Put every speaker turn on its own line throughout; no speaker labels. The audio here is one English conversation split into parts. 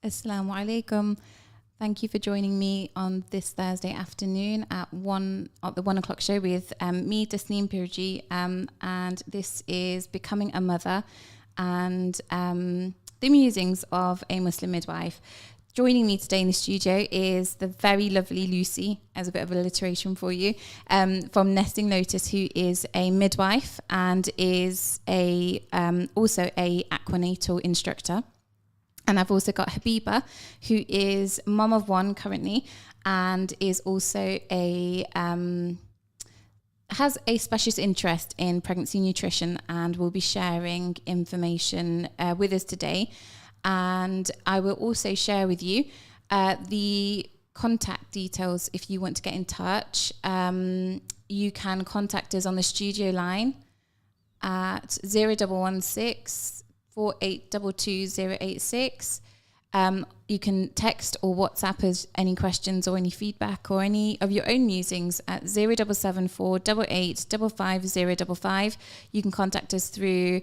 Assalamu alaikum. Thank you for joining me on this Thursday afternoon at the 1 o'clock show with me, Tasneem Peerjee, and this is Becoming a Mother and the musings of a Muslim midwife. Joining me today in the studio is the very lovely Lucy, as a bit of alliteration for you, from Nesting Lotus, who is a midwife and is also a aquanatal instructor. And I've also got Habeebah, who is mum of one currently, and is also has a specialist interest in pregnancy nutrition, and will be sharing information with us today. And I will also share with you the contact details if you want to get in touch. You can contact us on the studio line at 0116 4822 You can text or WhatsApp us any questions or any feedback or any of your own musings at 0774 8855 You can contact us through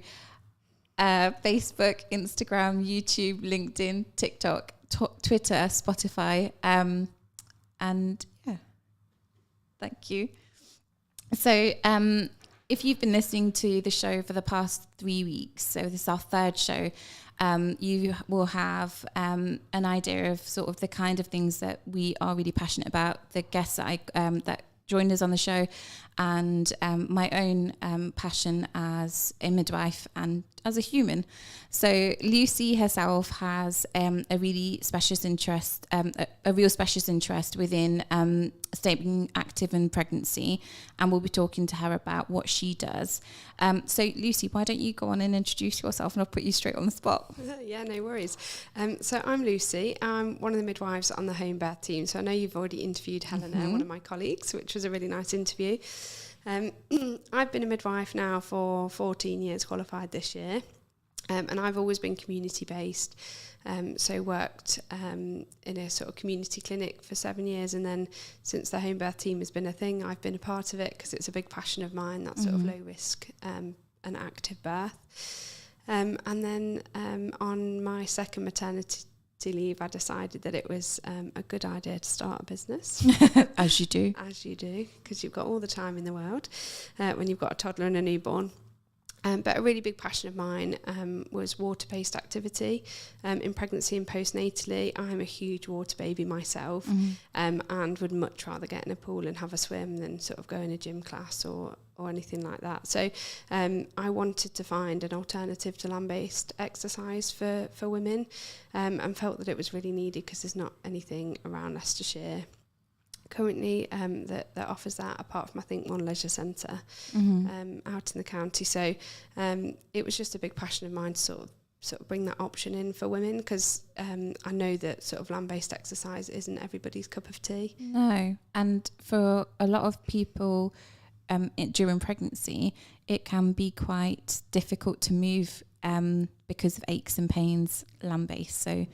Facebook, Instagram, YouTube, LinkedIn, TikTok, Twitter, Spotify, and yeah, thank you. So if you've been listening to the show for the past 3 weeks, so this is our third show, you will have an idea of sort of the kind of things that we are really passionate about, the guests that joined us on the show, and my own passion as a midwife and as a human. So Lucy herself has a really specialist interest, a real specialist interest within staying active in pregnancy, and we'll be talking to her about what she does. So Lucy, why don't you go on and introduce yourself, and I'll put you straight on the spot.
Yeah, no worries. So I'm Lucy. I'm one of the midwives on the home birth team. So I know you've already interviewed Helena, one of my colleagues, which was a really nice interview. I've been a midwife now for 14 years, qualified this year, and I've always been community-based, so worked in a sort of community clinic for 7 years, and then since the home birth team has been a thing, I've been a part of it because it's a big passion of mine, that sort of low risk and active birth. And then on my second maternity leave, I decided that it was a good idea to start a business.
As you do,
because you've got all the time in the world when you've got a toddler and a newborn. But a really big passion of mine was water-based activity in pregnancy and postnatally. I'm a huge water baby myself, and would much rather get in a pool and have a swim than sort of go in a gym class or anything like that. So I wanted to find an alternative to land-based exercise for women, and felt that it was really needed because there's not anything around Leicestershire currently that offers that, apart from I think one leisure centre out in the county. So it was just a big passion of mine to sort of bring that option in for women, because I know that sort of land-based exercise isn't everybody's cup of tea.
No, and for a lot of people during pregnancy, it can be quite difficult to move because of aches and pains land-based. So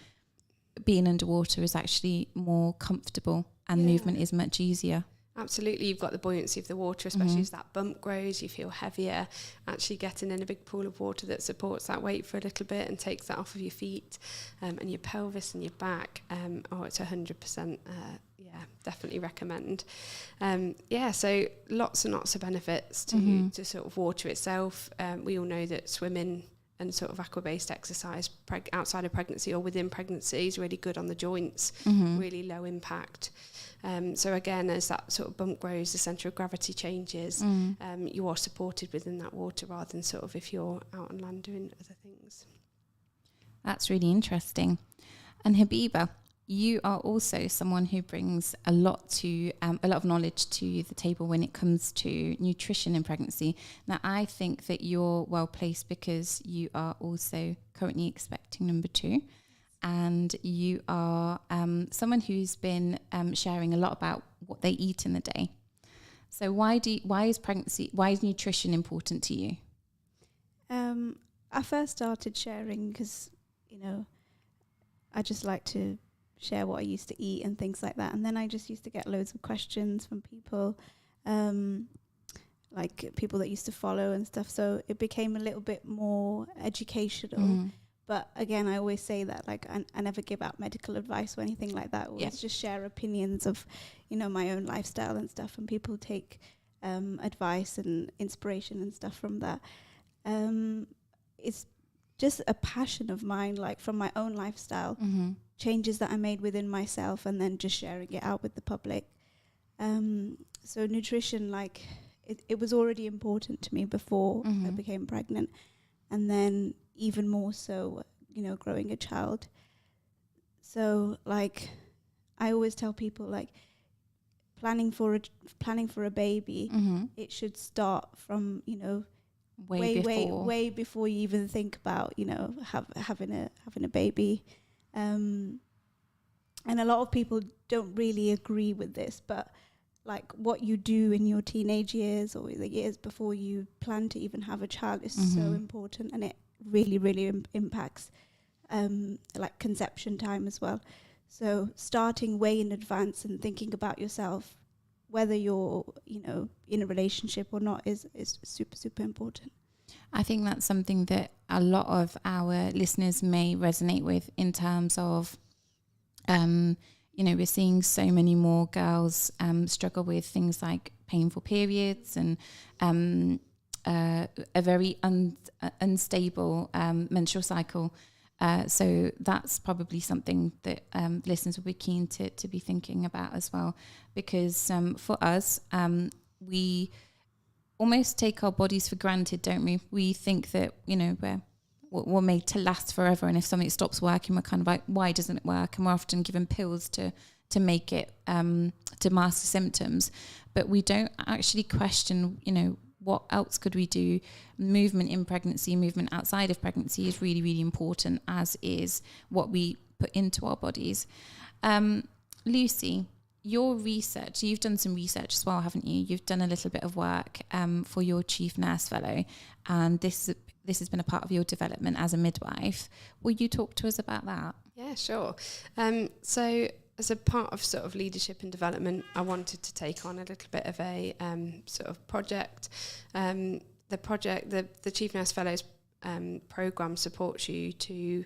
being underwater is actually more comfortable, and movement is much easier.
Absolutely, you've got the buoyancy of the water, especially as that bump grows, you feel heavier. Actually getting in a big pool of water that supports that weight for a little bit and takes that off of your feet and your pelvis and your back, it's 100%, definitely recommend. So lots and lots of benefits to sort of water itself. We all know that swimming and sort of aqua-based exercise outside of pregnancy or within pregnancy is really good on the joints, really low impact. So again, as that sort of bump grows, the centre of gravity changes, you are supported within that water rather than sort of if you're out on land doing other things.
That's really interesting. And Habeebah, you are also someone who brings a lot of knowledge to the table when it comes to nutrition in pregnancy. Now, I think that you're well placed because you are also currently expecting number 2, and you are someone who's been sharing a lot about what they eat in the day. So why is nutrition important to you?
I first started sharing because, I just like to share what I used to eat and things like that. And then I just used to get loads of questions from people, like people that used to follow and stuff. So it became a little bit more educational. But again, I always say that, like, I never give out medical advice or anything like that. I always just share opinions of, my own lifestyle and stuff, and people take advice and inspiration and stuff from that. It's just a passion of mine, like from my own lifestyle, changes that I made within myself, and then just sharing it out with the public. So nutrition, like, it was already important to me before I became pregnant, and then even more so, growing a child. So, like, I always tell people, like, planning for a baby, it should start from, way before you even think about, having a baby. And a lot of people don't really agree with this, but like what you do in your teenage years or the years before you plan to even have a child is so important, and it really, really impacts like conception time as well. So starting way in advance and thinking about yourself, whether you're, in a relationship or not, is super, super important.
I think that's something that a lot of our listeners may resonate with in terms of, we're seeing so many more girls struggle with things like painful periods and a very unstable menstrual cycle. So that's probably something that listeners will be keen to be thinking about as well, because for us, we almost take our bodies for granted, don't we? We think that, we're made to last forever, and if something stops working, we're kind of like, why doesn't it work? And we're often given pills to make it, to mask the symptoms, but we don't actually question, what else could we do? Movement in pregnancy, movement outside of pregnancy is really, really important, as is what we put into our bodies. Lucy, your research, you've done some research as well, haven't you? You've done a little bit of work for your Chief Nurse Fellow, and this has been a part of your development as a midwife. Will you talk to us about that?
Yeah, sure. So as a part of sort of leadership and development, I wanted to take on a little bit of a sort of project. The Chief Nurse Fellows programme supports you to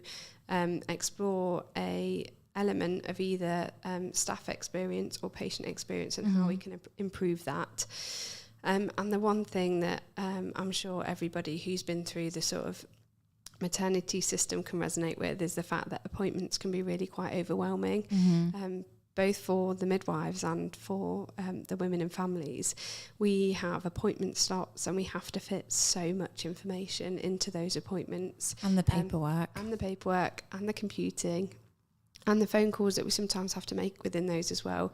explore a element of either staff experience or patient experience, and how we can improve that. And the one thing that I'm sure everybody who's been through the sort of maternity system can resonate with is the fact that appointments can be really quite overwhelming, both for the midwives and for the women and families. We have appointment slots, and we have to fit so much information into those appointments.
And the paperwork.
And the computing. And the phone calls that we sometimes have to make within those as well.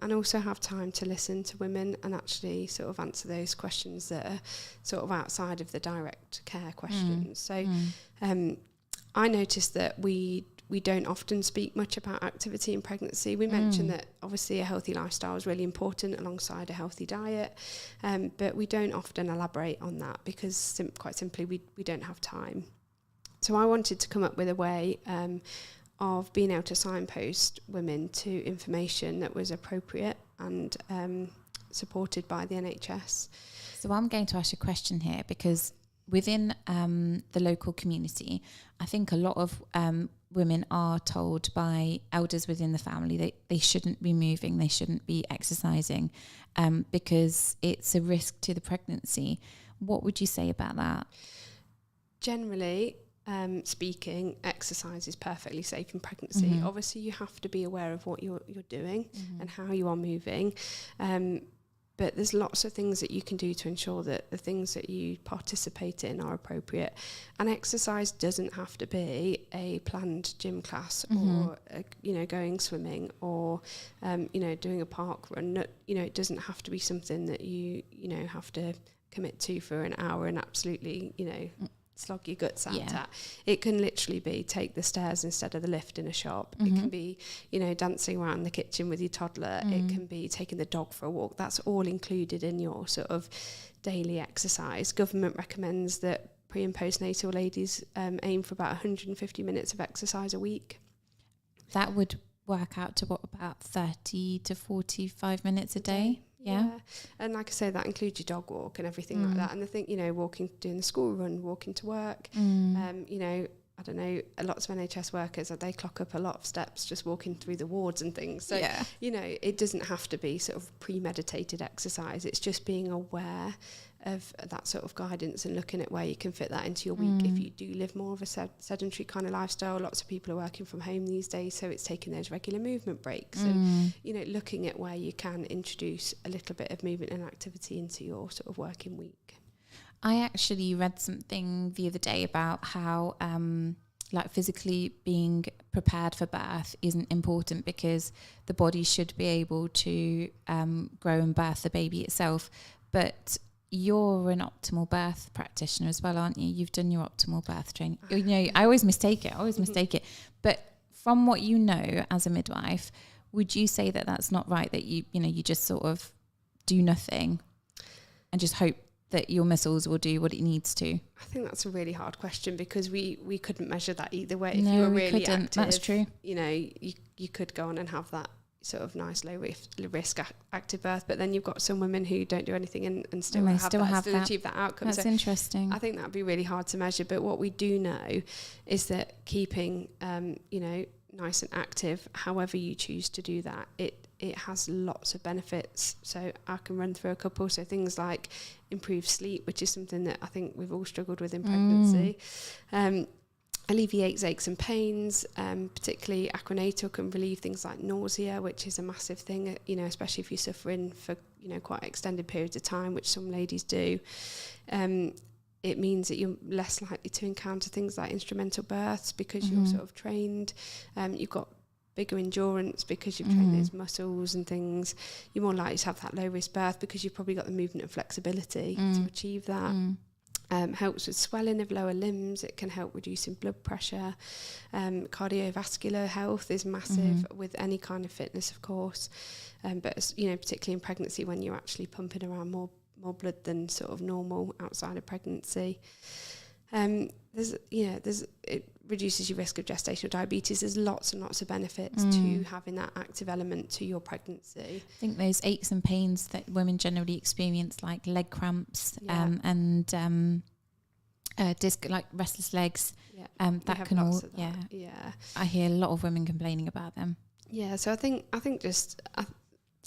And also have time to listen to women and actually sort of answer those questions that are sort of outside of the direct care questions. So I noticed that we don't often speak much about activity in pregnancy. We mentioned that obviously a healthy lifestyle is really important alongside a healthy diet, but we don't often elaborate on that because quite simply we don't have time. So I wanted to come up with a way of being able to signpost women to information that was appropriate and supported by the NHS.
So I'm going to ask you a question here, because within the local community, I think a lot of women are told by elders within the family that they shouldn't be moving, they shouldn't be exercising, because it's a risk to the pregnancy. What would you say about that?
Generally, speaking, exercise is perfectly safe in pregnancy. Obviously, you have to be aware of what you're doing and how you are moving. But there's lots of things that you can do to ensure that the things that you participate in are appropriate. And exercise doesn't have to be a planned gym class or, going swimming or, doing a park run. It doesn't have to be something that you have to commit to for an hour and absolutely, slog your guts out at. It can literally be take the stairs instead of the lift in a shop. It can be, dancing around the kitchen with your toddler. It can be taking the dog for a walk. That's all included in your sort of daily exercise. Government recommends that pre and postnatal ladies aim for about 150 minutes of exercise a week.
That would work out to about 30 to 45 minutes a day. Yeah.
And like I say, that includes your dog walk and everything like that. And the thing, doing the school run, walking to work, I don't know, lots of NHS workers, they clock up a lot of steps just walking through the wards and things. So, you know, it doesn't have to be sort of premeditated exercise. It's just being aware of that sort of guidance and looking at where you can fit that into your week. If you do live more of a sedentary kind of lifestyle, lots of people are working from home these days, so it's taking those regular movement breaks and, you know, looking at where you can introduce a little bit of movement and activity into your sort of working week.
I actually read something the other day about how like physically being prepared for birth isn't important because the body should be able to grow and birth the baby itself. But you're an optimal birth practitioner as well, aren't you? You've done your optimal birth training. You know, I always mistake it. But from what you know as a midwife, would you say that that's not right, that you know, you just sort of do nothing and just hope that your muscles will do what it needs to?
I think that's a really hard question because we couldn't measure that either way. If
No,
you were
we
really
couldn't.
active,
That's true.
You know, you could go on and have that sort of nice low risk active birth, but then you've got some women who don't do anything and still achieve that outcome.
That's
so
interesting.
I think that'd be really hard to measure, but what we do know is that keeping you know, nice and active, however you choose to do that, it has lots of benefits. So I can run through a couple. So things like improved sleep, which is something that I think we've all struggled with in pregnancy. Alleviates aches and pains, particularly acronatal can relieve things like nausea, which is a massive thing, you know, especially if you're suffering for, you know, quite extended periods of time, which some ladies do. It means that you're less likely to encounter things like instrumental births because you're sort of trained. You've got bigger endurance because you've trained those muscles and things. You're more likely to have that low risk birth because you've probably got the movement and flexibility to achieve that. Helps with swelling of lower limbs. It can help reducing blood pressure. Cardiovascular health is massive with any kind of fitness, of course. But you know, particularly in pregnancy when you're actually pumping around more blood than sort of normal outside of pregnancy. It reduces your risk of gestational diabetes. There's lots and lots of benefits to having that active element to your pregnancy.
I think those aches and pains that women generally experience, like leg cramps and disc, like restless legs, that can all, I hear a lot of women complaining about them. Yeah,
so I think just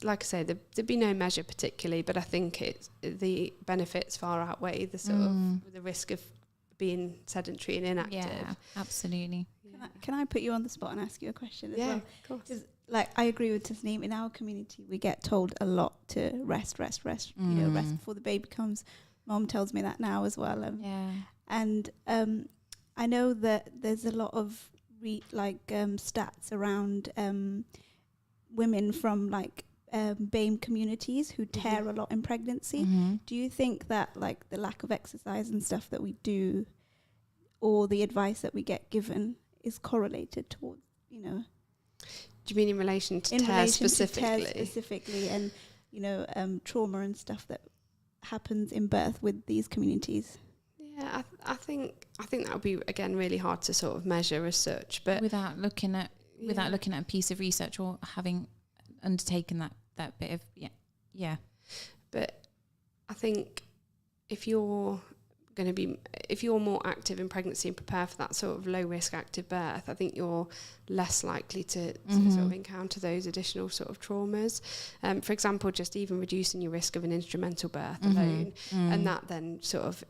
like I say, there'd be no measure particularly, but I think the benefits far outweigh the sort of the risk of being sedentary and inactive.
Yeah, absolutely.
Can I put you on the spot and ask you a question as well?
Yeah, of course.
Like, I agree with Tasneem. In our community, we get told a lot to rest. You know, rest before the baby comes. Mom tells me that now as well. And I know that there's a lot of stats around women from like BAME communities who tear a lot in pregnancy. Do you think that like the lack of exercise and stuff that we do, or the advice that we get given, is correlated towards, you know?
Do you mean in relation to tear specifically? And, you know, trauma and stuff that happens in birth with these communities? Yeah, I think that would be, again, really hard to sort of measure as such, but
without looking at a piece of research or having undertaken that bit of but
I think if you're more active in pregnancy and prepare for that sort of low risk active birth, I think you're less likely to sort of encounter those additional sort of traumas. For example, just even reducing your risk of an instrumental birth alone, and that then sort of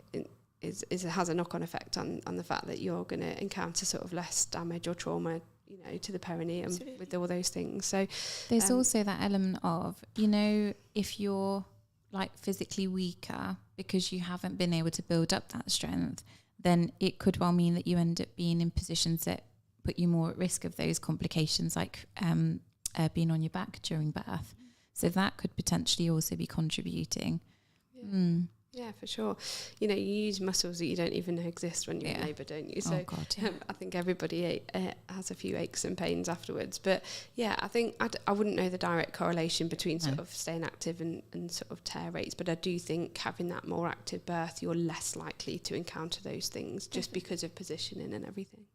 has a knock-on effect on the fact that you're going to encounter sort of less damage or trauma, you know, to the perineum. Absolutely. With all those things. So
there's also that element of, you know, if you're like physically weaker because you haven't been able to build up that strength, then it could well mean that you end up being in positions that put you more at risk of those complications, like being on your back during birth. So that could potentially also be contributing.
Yeah, for sure. You know, you use muscles that you don't even know exist when you're in labour, don't you? So I think everybody has a few aches and pains afterwards. But yeah, I think I wouldn't know the direct correlation between sort of staying active and sort of tear rates. But I do think having that more active birth, you're less likely to encounter those things just because of positioning and everything.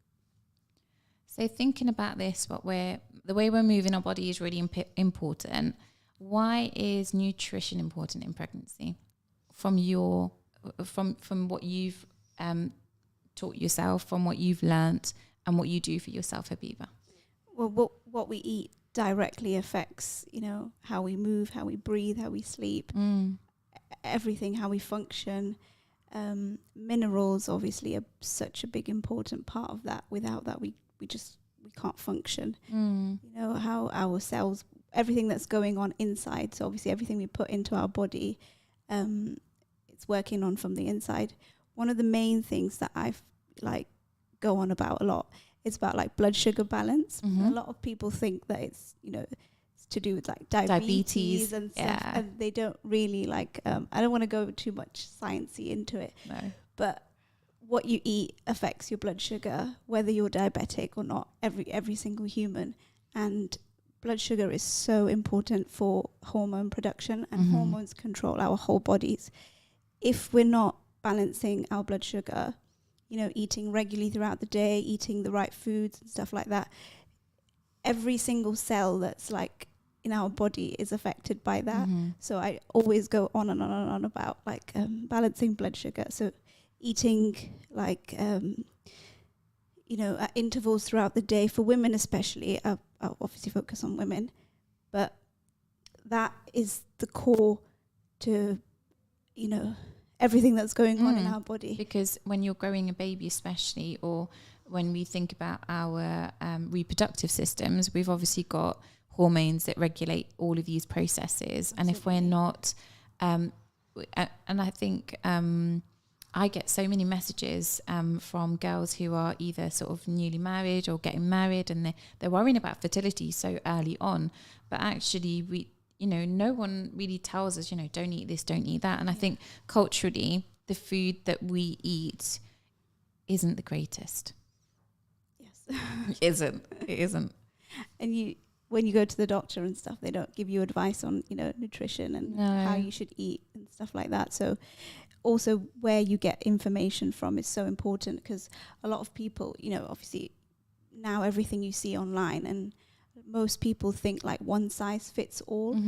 So thinking about this, the way we're moving our body is really important. Why is nutrition important in pregnancy? From what you've taught yourself, from what you've learnt, and what you do for yourself, Habeebah?
Well, what we eat directly affects, how we move, how we breathe, how we sleep, everything, how we function. Minerals obviously are such a big important part of that. Without that, we can't function. How our cells, everything that's going on inside. So obviously everything we put into our body, it's working on from the inside. One of the main things that I've go on about a lot is about blood sugar balance. A lot of people think that it's to do with diabetes and stuff, and they don't really I don't want to go too much sciencey into it. No. But what you eat affects your blood sugar, whether you're diabetic or not, every single human. And blood sugar is so important for hormone production, and hormones control our whole bodies. If we're not balancing our blood sugar, eating regularly throughout the day, eating the right foods and stuff like that, every single cell that's in our body is affected by that. So I always go on and on and on about balancing blood sugar. So eating at intervals throughout the day, for women especially. I'll obviously focus on women, but that is the core to everything that's going on in our body.
Because when you're growing a baby especially, or when we think about our reproductive systems, we've obviously got hormones that regulate all of these processes. Absolutely. And if we're not, and I think I get so many messages from girls who are either sort of newly married or getting married, and they're worrying about fertility so early on. But actually, no one really tells us, don't eat this, don't eat that. And I think culturally, the food that we eat isn't the greatest.
Yes.
It isn't.
And when you go to the doctor and stuff, they don't give you advice on, nutrition and how you should eat and stuff like that. So also where you get information from is so important, because a lot of people, obviously now everything you see online, and most people think one size fits all.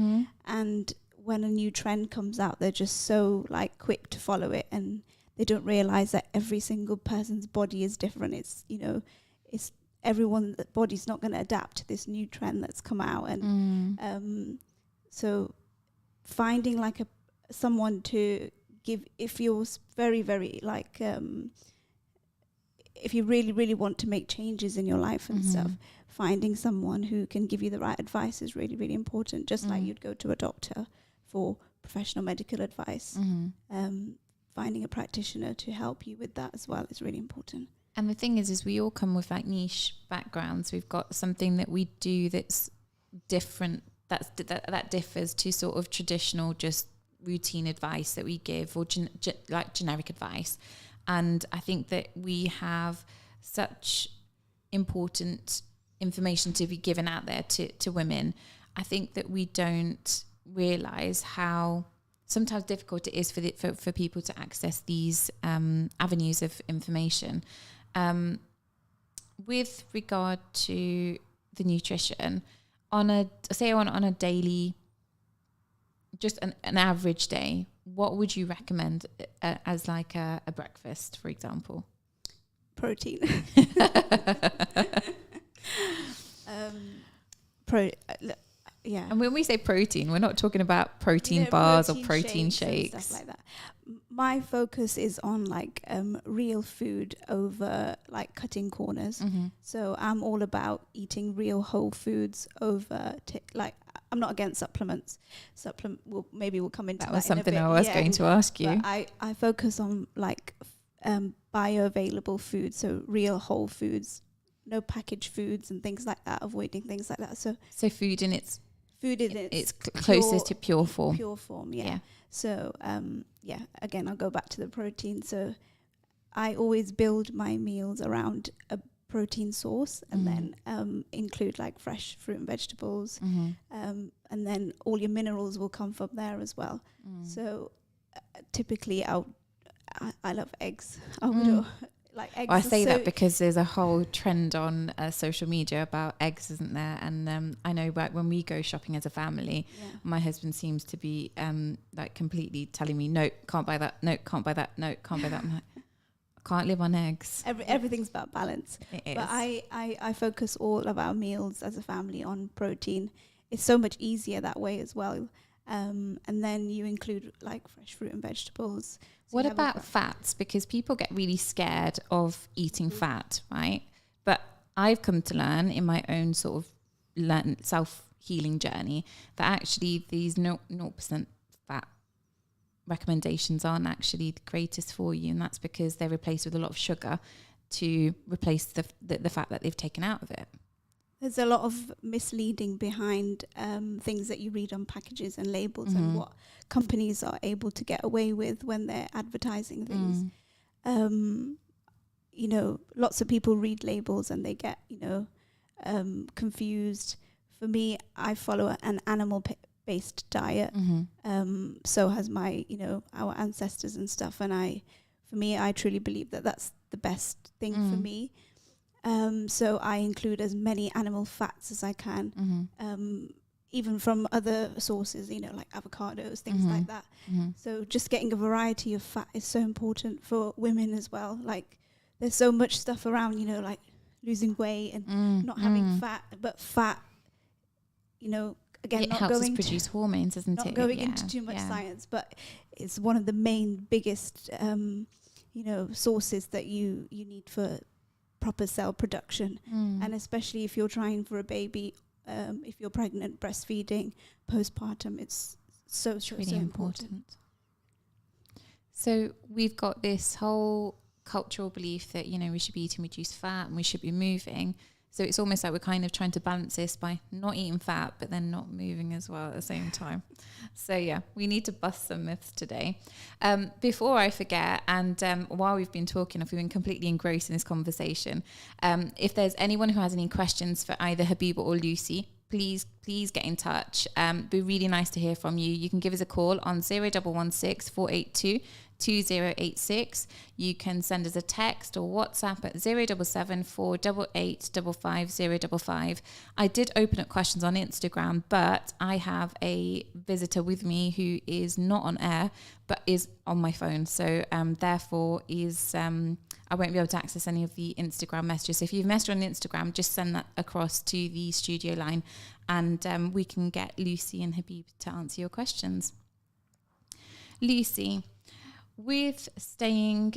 And when a new trend comes out, they're just so quick to follow it, and they don't realize that every single person's body is different. It's it's everyone's body's not going to adapt to this new trend that's come out. And so finding someone to give, if you're very, very if you really, really want to make changes in your life and stuff, finding someone who can give you the right advice is really, really important. Just like you'd go to a doctor for professional medical advice, finding a practitioner to help you with that as well is really important.
And the thing is we all come with niche backgrounds. We've got something that we do that's different, that differs to sort of traditional, just routine advice that we give, or generic advice. And I think that we have such important information to be given out there to women. I think that we don't realise how sometimes difficult it is for people to access these avenues of information. With regard to the nutrition, on a daily, just an average day, what would you recommend as a breakfast, for example?
Protein. Yeah.
And when we say protein, we're not talking about protein bars or protein shakes
and stuff like that. My focus is on real food over cutting corners. So I'm all about eating real whole foods over I'm not against supplements. Maybe we'll come into that.
That was something I was going to ask you.
But I focus on bioavailable foods, so real whole foods, no packaged foods and things like that, avoiding things like that. So
food in its
closest
to pure form.
Pure form, yeah. So again, I'll go back to the protein. So I always build my meals around a protein source, and then include fresh fruit and vegetables, and then all your minerals will come from there as well. So typically I love eggs. Eggs.
Well, I say that because there's a whole trend on social media about eggs, isn't there? And I know when we go shopping as a family, my husband seems to be completely telling me, no, can't buy that, no, can't buy that, no, can't buy that. I'm like, I Can't live on eggs.
Everything's about balance.
It is.
But I focus all of our meals as a family on protein. It's so much easier that way as well. And then you include like fresh fruit and vegetables. So
what about fats? Because people get really scared of eating fat, right? But I've come to learn in my own sort of self-healing journey that actually these 0% fat recommendations aren't actually the greatest for you, and that's because they're replaced with a lot of sugar to replace the fat that they've taken out of it.
There's a lot of misleading behind things that you read on packages and labels and what companies are able to get away with when they're advertising things. You know, lots of people read labels and they get, you know, confused. For me, I follow an animal-based diet. So has my, you know, our ancestors and stuff. And I truly believe that that's the best thing for me. So I include as many animal fats as I can, even from other sources, you know, like avocados, things like that. So just getting a variety of fat is so important for women as well. Like there's so much stuff around, you know, like losing weight and not having fat, but fat, you know, again,
it
not
helps us
going
produce hormones, doesn't it?
not going into too much science, but it's one of the main biggest, you know, sources that you need for proper cell production. And especially if you're trying for a baby, if you're pregnant, breastfeeding, postpartum, it's so really important.
So we've got this whole cultural belief that, you know, we should be eating reduced fat and we should be moving. So it's almost like we're kind of trying to balance this by not eating fat, but then not moving as well at the same time. So yeah, we need to bust some myths today. Before I forget, and while we've been talking, if we've been completely engrossed in this conversation, if there's anyone who has any questions for either Habeebah or Lucy, please get in touch. Be really nice to hear from you. You can give us a call on 0116 482 2086. You can send us a text or WhatsApp at 077 488 55055. I did open up questions on Instagram, but I have a visitor with me who is not on air but is on my phone, so therefore is I won't be able to access any of the Instagram messages. So if you've messaged on Instagram, just send that across to the studio line, and we can get Lucy and Habeebah to answer your questions. Lucy, with staying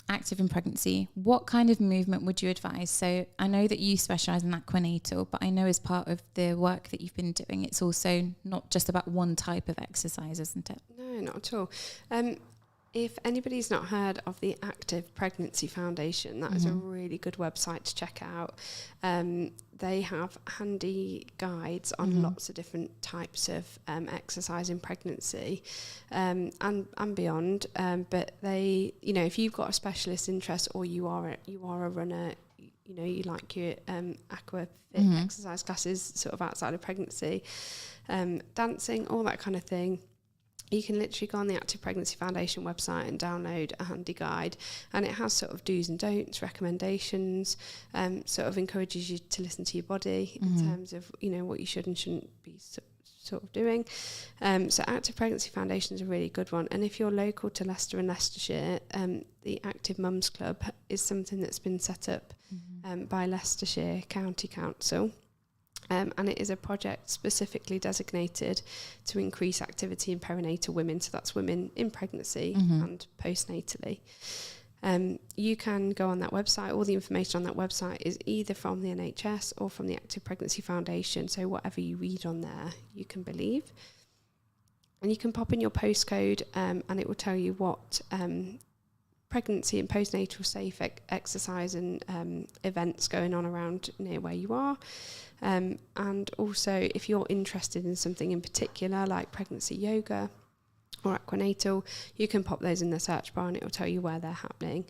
active in pregnancy, what kind of movement would you advise? So I know that you specialise in aquanatal, but I know as part of the work that you've been doing, it's also not just about one type of exercise, isn't it?
No, not at all. If anybody's not heard of the Active Pregnancy Foundation, that is a really good website to check out. They have handy guides on lots of different types of exercise in pregnancy and beyond. But they, you know, if you've got a specialist interest or you are a runner, you know, you like your aqua fit exercise classes sort of outside of pregnancy, dancing, all that kind of thing, you can literally go on the Active Pregnancy Foundation website and download a handy guide, and it has sort of do's and don'ts, recommendations, sort of encourages you to listen to your body in terms of, you know, what you should and shouldn't be sort of doing. So Active Pregnancy Foundation is a really good one. And if you're local to Leicester and Leicestershire, the Active Mums Club is something that's been set up by Leicestershire County Council. And it is a project specifically designated to increase activity in perinatal women. So that's women in pregnancy and postnatally. You can go on that website. All the information on that website is either from the NHS or from the Active Pregnancy Foundation. So whatever you read on there, you can believe. And you can pop in your postcode and it will tell you what pregnancy and postnatal safe exercise and events going on around near where you are. And also, if you're interested in something in particular, like pregnancy yoga or aquanatal, you can pop those in the search bar and it will tell you where they're happening.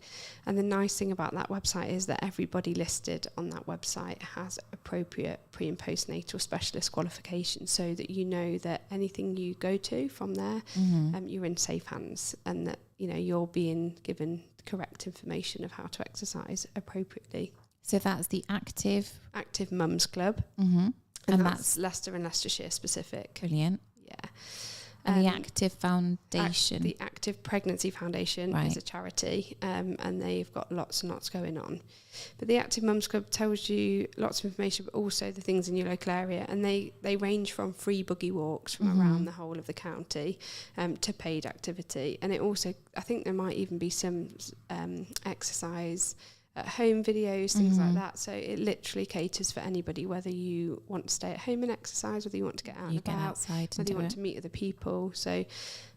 And the nice thing about that website is that everybody listed on that website has appropriate pre- and postnatal specialist qualifications, so that you know that anything you go to from there, you're in safe hands, and that, you know, you're being given correct information of how to exercise appropriately.
So that's the Active
Mums Club.
And
And that's Leicester and Leicestershire specific.
Brilliant.
Yeah.
And the Active Foundation.
The Active Pregnancy Foundation is a charity, and they've got lots and lots going on. But the Active Mums Club tells you lots of information, but also the things in your local area. And they range from free buggy walks from around the whole of the county to paid activity. And it also, I think there might even be some exercise at home videos, things like that. So it literally caters for anybody, whether you want to stay at home and exercise, whether you want to get out and about, whether you want to meet other people. So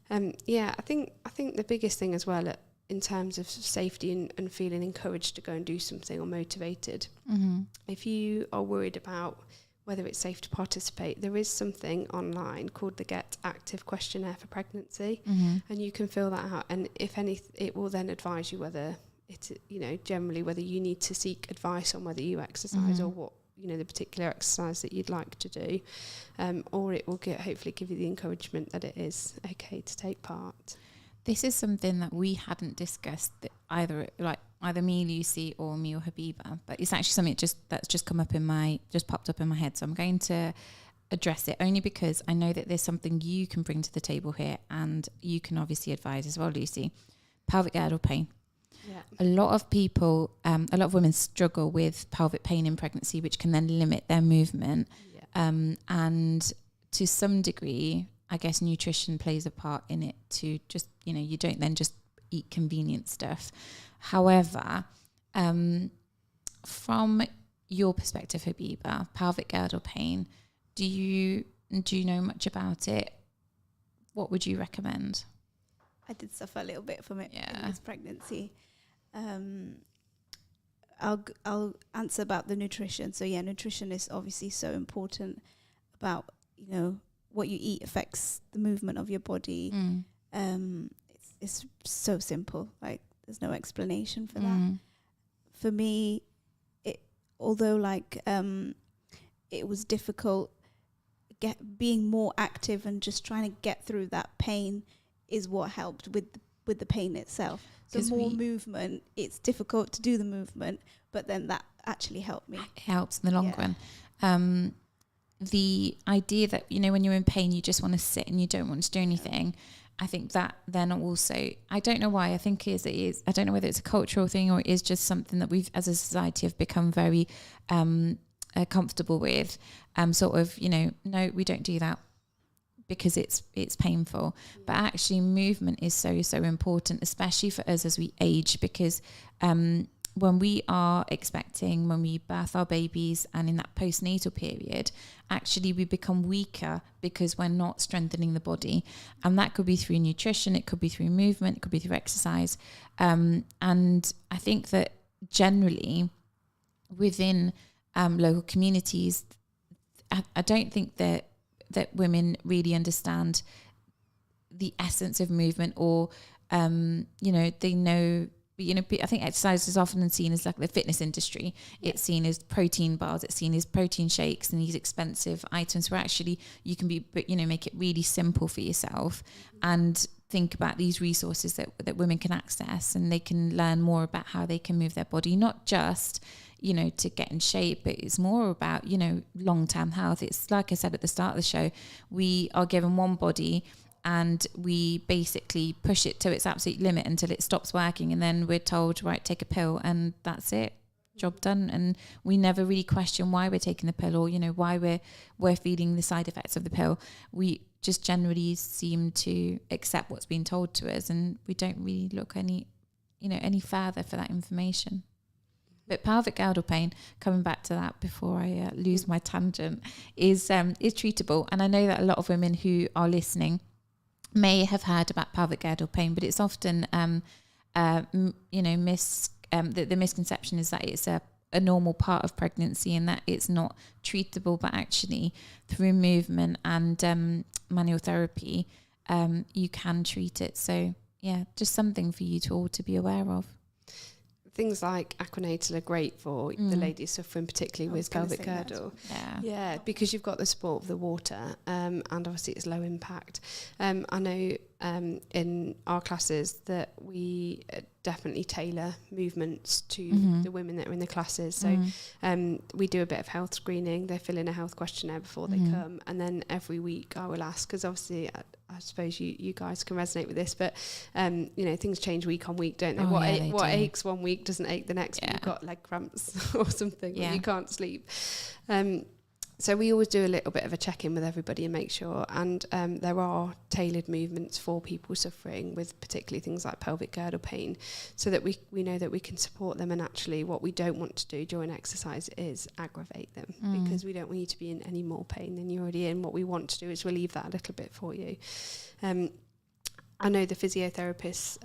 I think the biggest thing as well in terms of safety and feeling encouraged to go and do something or motivated, if you are worried about whether it's safe to participate, there is something online called the Get Active Questionnaire for Pregnancy, and you can fill that out, and if any, it will then advise you whether it's, generally whether you need to seek advice on whether you exercise or what, the particular exercise that you'd like to do, or it will hopefully give you the encouragement that it is okay to take part.
This is something that we hadn't discussed, either me, Lucy, or me or Habeebah, but it's actually something that's just popped up in my head. So I'm going to address it only because I know that there's something you can bring to the table here, and you can obviously advise as well, Lucy. Pelvic girdle pain. Yeah. A lot of women struggle with pelvic pain in pregnancy, which can then limit their movement. Yeah. And to some degree, I guess nutrition plays a part in it to just, you don't then just eat convenient stuff. However, from your perspective, Habeebah, pelvic girdle pain, do you know much about it? What would you recommend?
I did suffer a little bit from it in this pregnancy. I'll answer about the nutrition. So nutrition is obviously so important. About what you eat affects the movement of your body. It's so simple. Like there's no explanation for that. For me, although it was difficult, being more active and just trying to get through that pain is what helped with the pain itself. So more movement, it's difficult to do the movement, but then that actually helped me.
It helps in the long run. The idea that, when you're in pain, you just want to sit and you don't want to do anything. I think that then also, I don't know why, I think it is, I don't know whether it's a cultural thing or it is just something that we've, as a society, have become very comfortable with. No, we don't do that, because it's painful. But actually movement is so important, especially for us as we age, because when we are expecting, when we birth our babies and in that postnatal period, actually we become weaker because we're not strengthening the body. And that could be through nutrition, it could be through movement, it could be through exercise. And I think that generally within local communities, I don't think that women really understand the essence of movement, or they know, I think exercise is often seen as like the fitness industry. It's seen as protein bars, it's seen as protein shakes and these expensive items, where actually you can make it really simple for yourself and think about these resources that women can access, and they can learn more about how they can move their body, not just to get in shape, but it's more about, long-term health. It's like I said at the start of the show, we are given one body and we basically push it to its absolute limit until it stops working, and then we're told, right, take a pill and that's it, job done. And we never really question why we're taking the pill, or why we're feeling the side effects of the pill. We just generally seem to accept what's being told to us, and we don't really look any further for that information. But pelvic girdle pain, coming back to that before I lose my tangent, is treatable. And I know that a lot of women who are listening may have heard about pelvic girdle pain, but it's often, the misconception is that it's a normal part of pregnancy and that it's not treatable, but actually through movement and manual therapy, you can treat it. So just something for you to all to be aware of.
Things like Aquanatal are great for the ladies suffering particularly with pelvic girdle. Yeah, because you've got the support of the water, and obviously it's low impact. I know in our classes that we definitely tailor movements to the women that are in the classes. So we do a bit of health screening. They fill in a health questionnaire before they come, and then every week I will ask, because obviously I suppose you guys can resonate with this, but you know, things change week on week, don't they? What aches one week doesn't ache the next. You've got leg cramps or something, or you can't sleep. So we always do a little bit of a check-in with everybody and make sure, and there are tailored movements for people suffering with particularly things like pelvic girdle pain, so that we know that we can support them. And actually what we don't want to do during exercise is aggravate them, because we don't want you to be in any more pain than you're already in. What we want to do is relieve that a little bit for you. I know the physiotherapists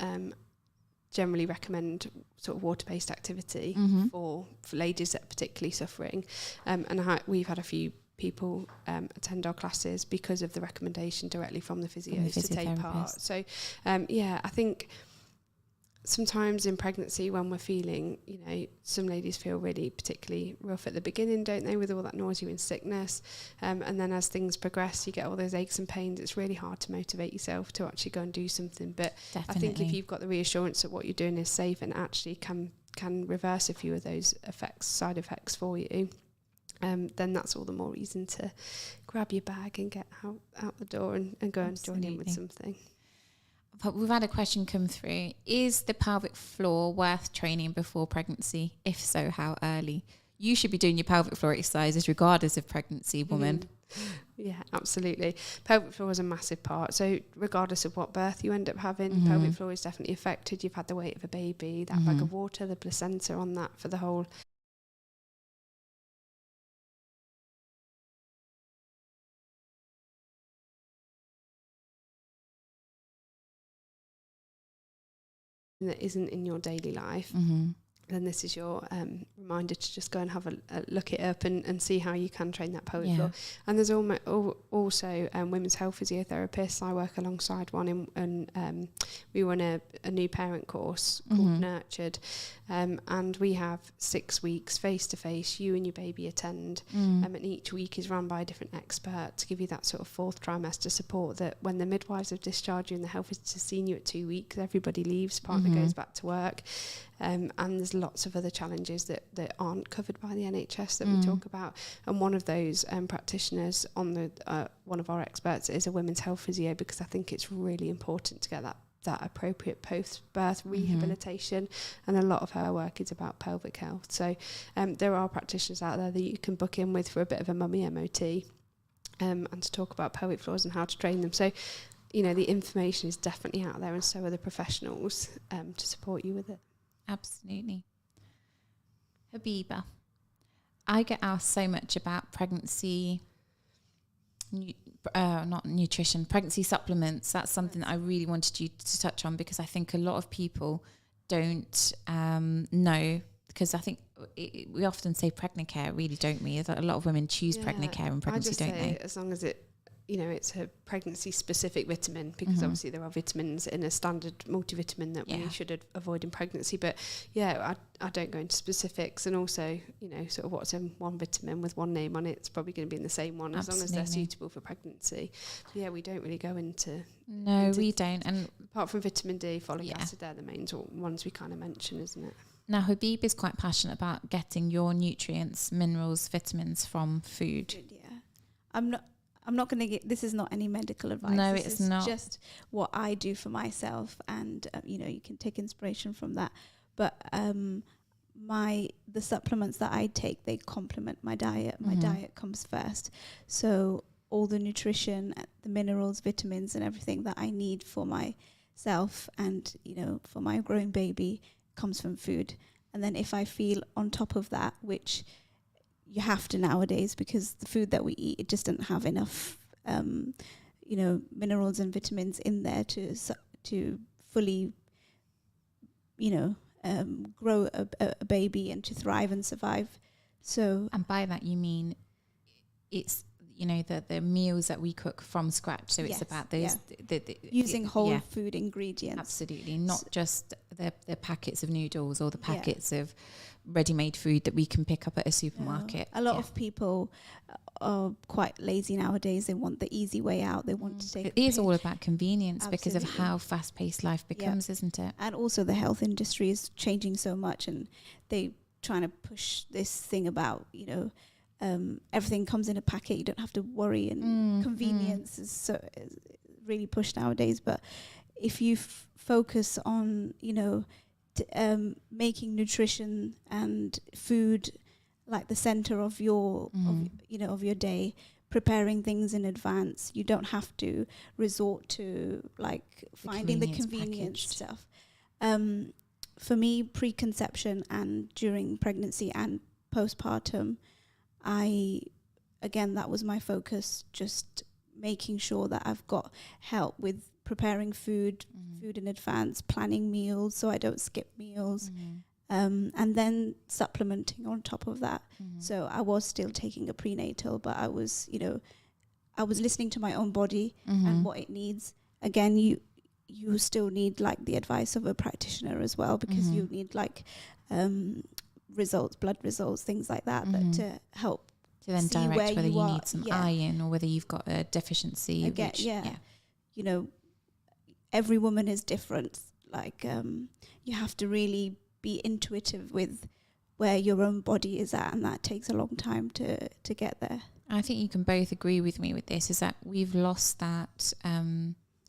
generally recommend sort of water-based activity for ladies that are particularly suffering, and we've had a few people attend our classes because of the recommendation directly from the physios to take part. So I think sometimes in pregnancy, when we're feeling, you know, some ladies feel really particularly rough at the beginning, don't they, with all that nausea and sickness, and then as things progress, you get all those aches and pains. It's really hard to motivate yourself to actually go and do something. But I think if you've got the reassurance that what you're doing is safe and actually can reverse a few of those side effects for you, then that's all the more reason to grab your bag and get out the door and go and join in with something.
But we've had a question come through. Is the pelvic floor worth training before pregnancy? If so, how early? You should be doing your pelvic floor exercises regardless of pregnancy, woman.
Yeah, absolutely. Pelvic floor is a massive part. So regardless of what birth you end up having, pelvic floor is definitely affected. You've had the weight of a baby, that bag of water, the placenta on that for the whole... that isn't in your daily life, then this is your reminder to just go and have a look it up and see how you can train that pelvic floor. And there's also women's health physiotherapists. I work alongside one, and we run a new parent course called Nurtured, and we have 6 weeks face-to-face. You and your baby attend, and each week is run by a different expert to give you that sort of fourth trimester support, that when the midwives have discharged you and the health visitors have seen you at 2 weeks, everybody leaves, partner goes back to work. And there's lots of other challenges that aren't covered by the NHS that we talk about. And one of those practitioners on the one of our experts is a women's health physio, because I think it's really important to get that appropriate post-birth rehabilitation. And a lot of her work is about pelvic health. So there are practitioners out there that you can book in with for a bit of a mummy MOT, and to talk about pelvic floors and how to train them. So, you know, the information is definitely out there, and so are the professionals to support you with it.
Absolutely. Habeebah, I get asked so much about pregnancy, not nutrition, pregnancy supplements. That's something that I really wanted you to touch on, because I think a lot of people don't know, because I think we often say pregnant care, really, don't we? A lot of women choose pregnant care in pregnancy, don't they?
As long as it's a pregnancy specific vitamin, because obviously there are vitamins in a standard multivitamin that we should avoid in pregnancy. But I don't go into specifics, and also, you know, sort of what's in one vitamin with one name on it, it's probably going to be in the same one. As long as they're suitable for pregnancy. We don't really go into...
No, we don't. And
apart from vitamin D, folic acid, they're the main ones we kind of mention, isn't it?
Now, Habeebah is quite passionate about getting your nutrients, minerals, vitamins from food.
I'm not going to get... This is not any medical advice.
No,
this
it's
is
not.
Just what I do for myself, and you know, you can take inspiration from that. But the supplements that I take, they complement my diet. My diet comes first. So all the nutrition, the minerals, vitamins, and everything that I need for myself and, you know, for my growing baby comes from food. And then if I feel on top of that, which you have to nowadays, because the food that we eat, it just doesn't have enough, you know, minerals and vitamins in there to fully, you know, grow a baby and to thrive and survive. So,
and by that you mean it's, you know, the meals that we cook from scratch. So it's about those the
using whole food ingredients.
Absolutely, not just the packets of noodles or the packets of ready-made food that we can pick up at a supermarket.
A lot of people are quite lazy nowadays. They want the easy way out. They want to take.
It is all about convenience because of
Absolutely.
how fast-paced life becomes, isn't it?
And also the health industry is changing so much, and they trying to push this thing about, everything comes in a packet. You don't have to worry, and convenience is really pushed nowadays. But if you focus on, making nutrition and food like the center of your, of your day, preparing things in advance, you don't have to resort to like finding the convenient stuff. For me, preconception and during pregnancy and postpartum, that was my focus, just making sure that I've got help with preparing food in advance, planning meals so I don't skip meals, and then supplementing on top of that. So I was still taking a prenatal, but I was listening to my own body and what it needs. Again, you still need like the advice of a practitioner as well, because you need like blood results, things like that, that to help
to then
see
direct whether you need some
yeah.
iron or whether you've got a deficiency.
Every woman is different. Like you have to really be intuitive with where your own body is at, and that takes a long time to get there.
I think you can both agree with me with this, is that we've lost that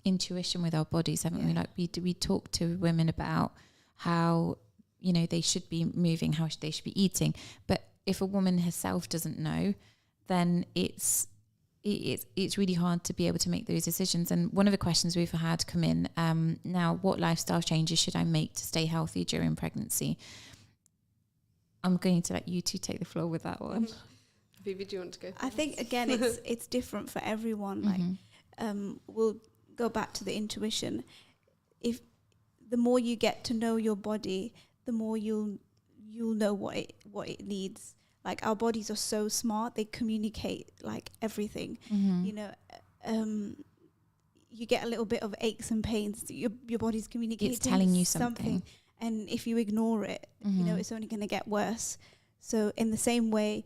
intuition with our bodies, haven't we? Like we talk to women about how, they should be moving, how they should be eating. But if a woman herself doesn't know, then it's really hard to be able to make those decisions. And one of the questions we've had come in now, what lifestyle changes should I make to stay healthy during pregnancy? I'm going to let you two take the floor with that one.
Habeebah, do you want to go first?
I think again it's different for everyone. Like we'll go back to the intuition. If the more you get to know your body, the more you'll know what it needs. Like our bodies are so smart, they communicate like everything. You get a little bit of aches and pains, your body's communicating,
it's telling you something.
And if you ignore it, it's only going to get worse. So in the same way,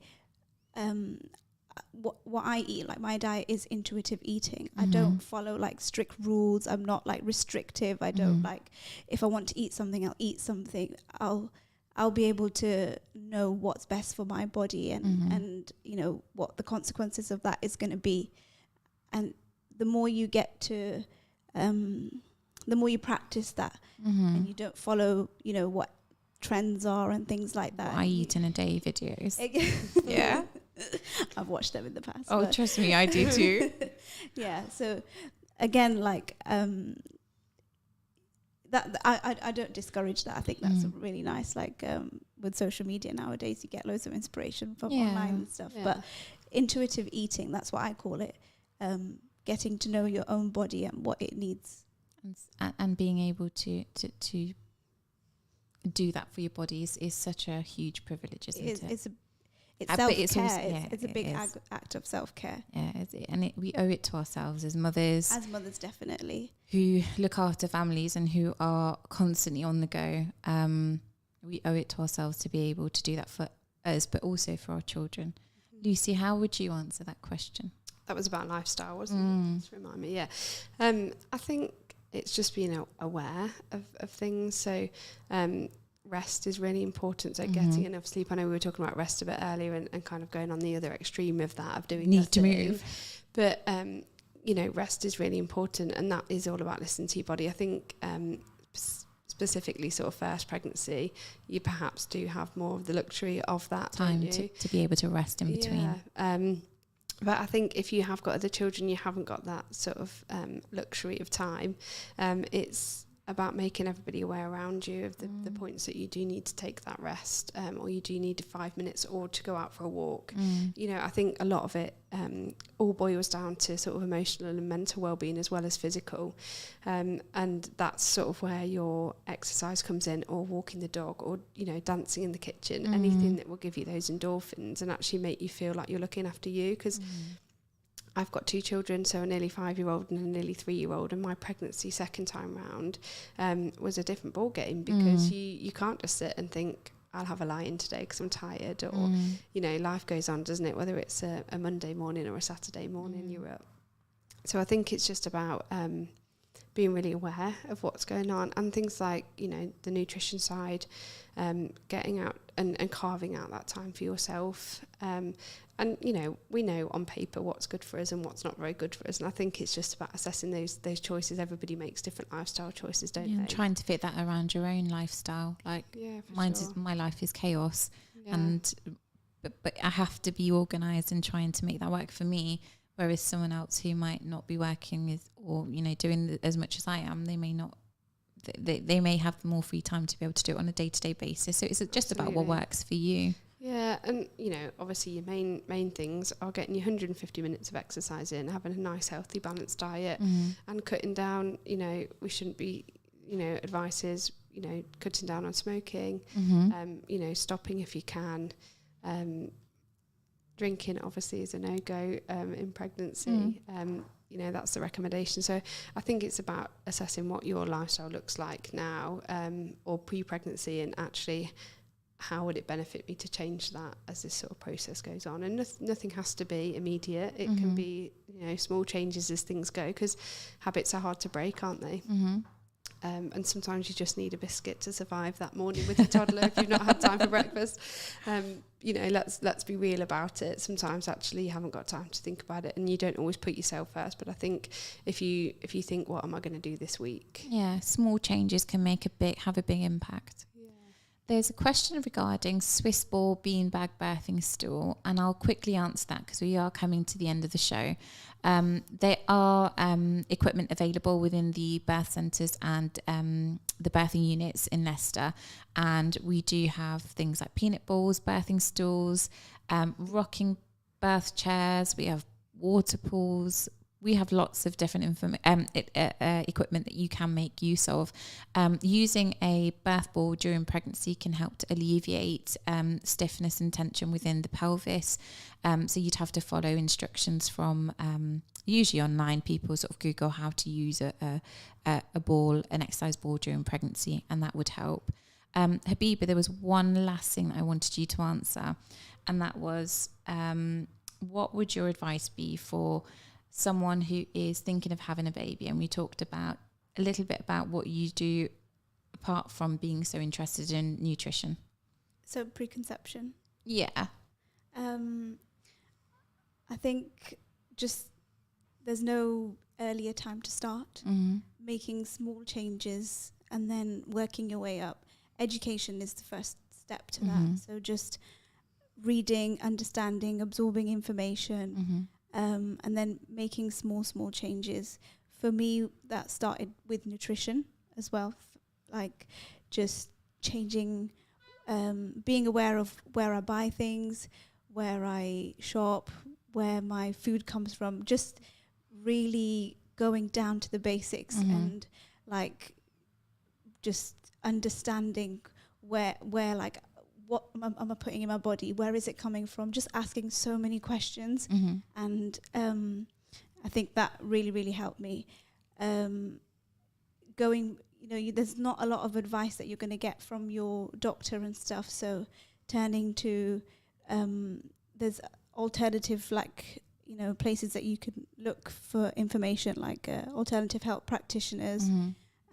what I eat, like my diet is intuitive eating. I don't follow like strict rules. I'm not like restrictive. I don't like, if I want to eat something, I'll eat something. I'll be able to know what's best for my body and what the consequences of that is going to be. And the more you get to, the more you practice that, and you don't follow, what trends are and things like that.
What I eat in a day videos.
Yeah. I've watched them in the past.
Oh, trust me, I do too.
Yeah. So again, like, that I don't discourage that. I think that's really nice. Like with social media nowadays, you get loads of inspiration from online and stuff. Yeah. But intuitive eating, that's what I call it. Getting to know your own body and what it needs,
and being able to do that for your body is such a huge privilege, isn't it?
It's self-care. It's a big act of self-care.
Yeah, we owe it to ourselves as mothers.
As mothers, definitely.
Who look after families and who are constantly on the go. We owe it to ourselves to be able to do that for us, but also for our children. Lucy, how would you answer that question?
That was about lifestyle, wasn't it? Just remind me, yeah. I think it's just being aware of things. So rest is really important. So getting enough sleep. I know we were talking about rest a bit earlier and kind of going on the other extreme of that, of doing
need to move.
But, rest is really important, and that is all about listening to your body. I think specifically sort of first pregnancy, you perhaps do have more of the luxury of that
time to be able to rest in between.
Yeah. But I think if you have got other children, you haven't got that sort of luxury of time. It's about making everybody aware around you of the points that you do need to take that rest, or you do need 5 minutes or to go out for a walk. I think a lot of it all boils down to sort of emotional and mental well-being as well as physical. And that's sort of where your exercise comes in, or walking the dog, or, dancing in the kitchen, anything that will give you those endorphins and actually make you feel like you're looking after you. Because I've got 2 children, so a nearly 5-year-old and a nearly 3-year-old, and my pregnancy second time round was a different ball game, because you can't just sit and think, I'll have a lie-in today because I'm tired, or you know, life goes on, doesn't it? Whether it's a Monday morning or a Saturday morning, you're up. So I think it's just about being really aware of what's going on, and things like, you know, the nutrition side, getting out and carving out that time for yourself. And, you know, we know on paper what's good for us and what's not very good for us. And I think it's just about assessing those choices. Everybody makes different lifestyle choices, don't they?
And trying to fit that around your own lifestyle. Like, my life is chaos.
Yeah.
And but I have to be organised and trying to make that work for me. Whereas someone else who might not be working or, you know, doing as much as I am, they may not. They may have more free time to be able to do it on a day-to-day basis. So it's just about what works for you.
Yeah, and you know, obviously your main things are getting your 150 minutes of exercise in, having a nice, healthy, balanced diet, and cutting down. You know, we shouldn't be. You know, advice is, you know, cutting down on smoking. You know, stopping if you can. Drinking obviously is a no-go in pregnancy. You know, that's the recommendation. So I think it's about assessing what your lifestyle looks like now, or pre-pregnancy, and actually how would it benefit me to change that as this sort of process goes on. And nothing has to be immediate. It can be, you know, small changes as things go, because habits are hard to break, aren't they? And sometimes you just need a biscuit to survive that morning with your toddler if you've not had time for breakfast. You know, let's be real about it. Sometimes actually you haven't got time to think about it, and you don't always put yourself first. But I think if you think, what am I going to do this week?
Yeah, small changes can have a big impact. There's a question regarding Swiss ball beanbag birthing stool, and I'll quickly answer that because we are coming to the end of the show. There are equipment available within the birth centres and the birthing units in Leicester, and we do have things like peanut balls, birthing stools, rocking birth chairs. We have water pools. We have lots of different equipment that you can make use of. Using a birth ball during pregnancy can help to alleviate stiffness and tension within the pelvis. So you'd have to follow instructions from usually online. People sort of Google how to use a ball, an exercise ball during pregnancy, and that would help. Habeebah, there was one last thing that I wanted you to answer, and that was what would your advice be for someone who is thinking of having a baby? And we talked about a little bit about what you do apart from being so interested in nutrition.
So preconception.
Yeah.
I think just there's no earlier time to start. Making small changes and then working your way up. Education is the first step to that. So just reading, understanding, absorbing information, and then making small changes. For me, that started with nutrition as well. Like just changing, being aware of where I buy things, where I shop, where my food comes from. Just really going down to the basics and like just understanding where like what am I putting in my body? Where is it coming from? Just asking so many questions. And I think that really, really helped me. Going, you know, there's not a lot of advice that you're going to get from your doctor and stuff. So turning to, there's alternative, like, you know, places that you can look for information, like alternative health practitioners.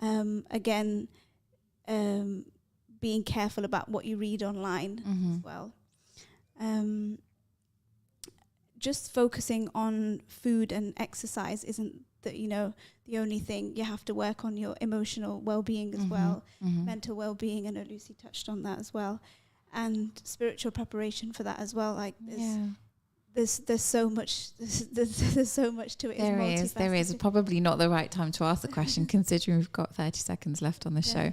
Again, being careful about what you read online as well. Just focusing on food and exercise isn't the only thing. You have to work on your emotional well-being as well, mental well-being. I know Lucy touched on that as well, and spiritual preparation for that as well. Like there's so much there's so much to it.
There is probably not the right time to ask the question considering we've got 30 seconds left on the show.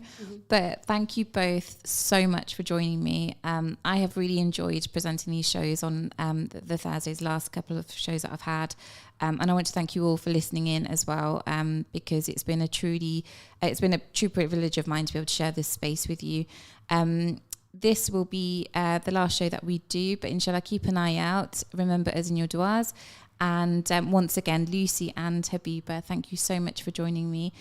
But thank you both so much for joining me. I have really enjoyed presenting these shows on the Thursdays, last couple of shows that I've had, and I want to thank you all for listening in as well, because it's been a true privilege of mine to be able to share this space with you. This will be the last show that we do, but inshallah, keep an eye out. Remember us in your du'as. And once again, Lucy and Habeebah, thank you so much for joining me.